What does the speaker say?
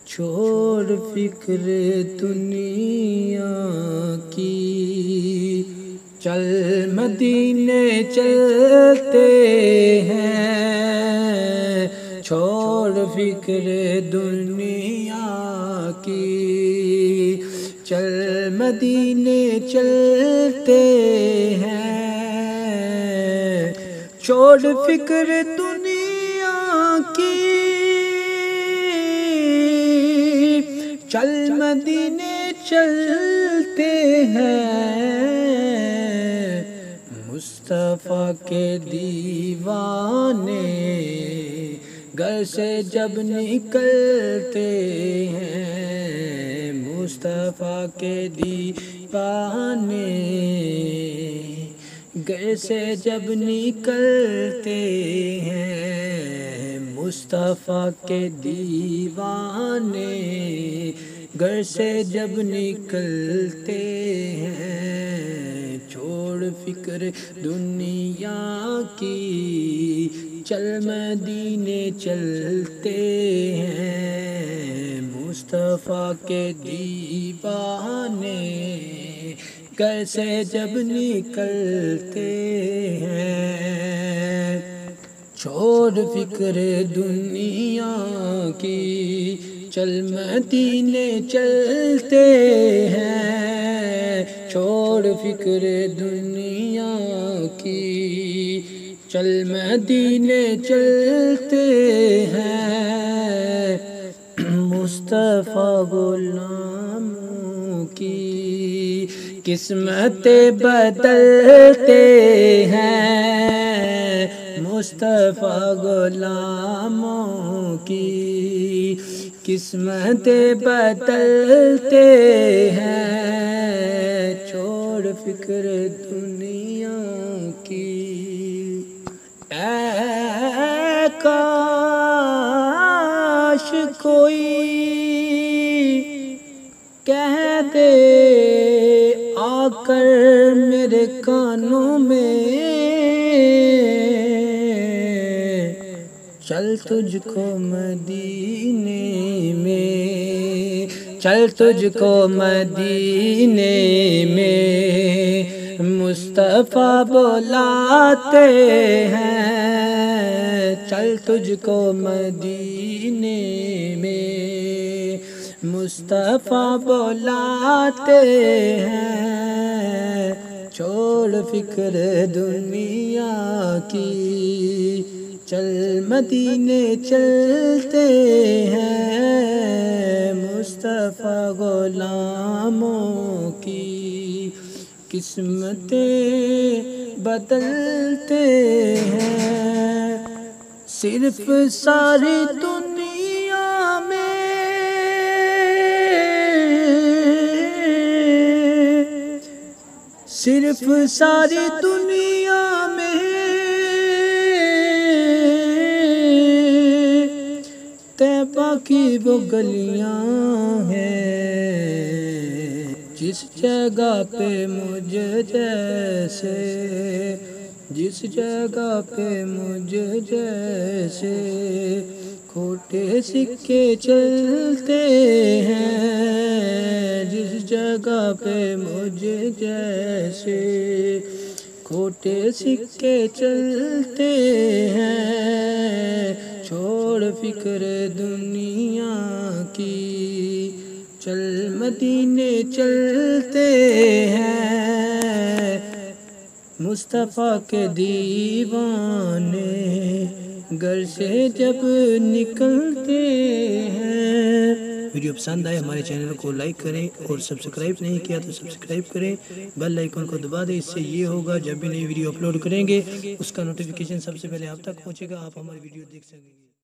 چھوڑ فکر دنیا کی، چل مدینے چلتے ہیں، چھوڑ فکر دنیا کی، چل مدینے چلتے ہیں، چھوڑ فکر دنیا کی، چل مدینے چلتے ہیں، مصطفیٰ کے دیوانے گھر سے جب نکلتے ہیں، مصطفیٰ کے دیوانے گھر سے جب نکلتے ہیں، مصطفیٰ کے دیوانے گھر سے جب نکلتے ہیں، چھوڑ فکر دنیا کی، چل مدینے چلتے ہیں، مصطفیٰ کے دیوانے گھر سے جب نکلتے ہیں، چھوڑ فکر دنیا کی، چل مدینے چلتے ہیں، چھوڑ فکر دنیا کی، چل مدینے چلتے ہیں، مصطفیٰ غلاموں کی قسمتیں بدلتے ہیں، مصطفیٰ غلاموں کی قسمتیں بدلتے ہیں، چھوڑ فکر دنیا کی، اے کاش کوئی کہہ دے آ کر میرے کانوں میں، چل تجھ کو مدینے میں، چل تجھ کو مدینے میں مصطفیٰ بلاتے ہیں، چل تجھ کو مدینے میں مصطفیٰ بلاتے ہیں، چھوڑ فکر دنیا کی، چل مدینے چلتے ہیں، مصطفیٰ غلاموں کی قسمتیں بدلتے ہیں، صرف ساری دنیا میں صرف ساری دنیا میں طیبہ کی وہ گلیاں ہیں، جس جگہ پہ مجھ جیسے، جس جگہ پہ مجھ جیسے کھوٹے سکے چلتے ہیں، جس جگہ پہ مجھ جیسے کھوٹے سکے چلتے ہیں، چھوڑ فکر دنیا کی، چل مدینے چلتے ہیں، مصطفیٰ کے دیوانے گھر سے جب نکلتے ہیں۔ ویڈیو پسند آئے ہمارے چینل کو لائک کریں، اور سبسکرائب نہیں کیا تو سبسکرائب کریں، بیل آئیکن کو دبا دیں، اس سے یہ ہوگا جب بھی نئی ویڈیو اپلوڈ کریں گے اس کا نوٹیفیکیشن سب سے پہلے آپ تک پہنچے گا، آپ ہماری ویڈیو دیکھ سکیں گے۔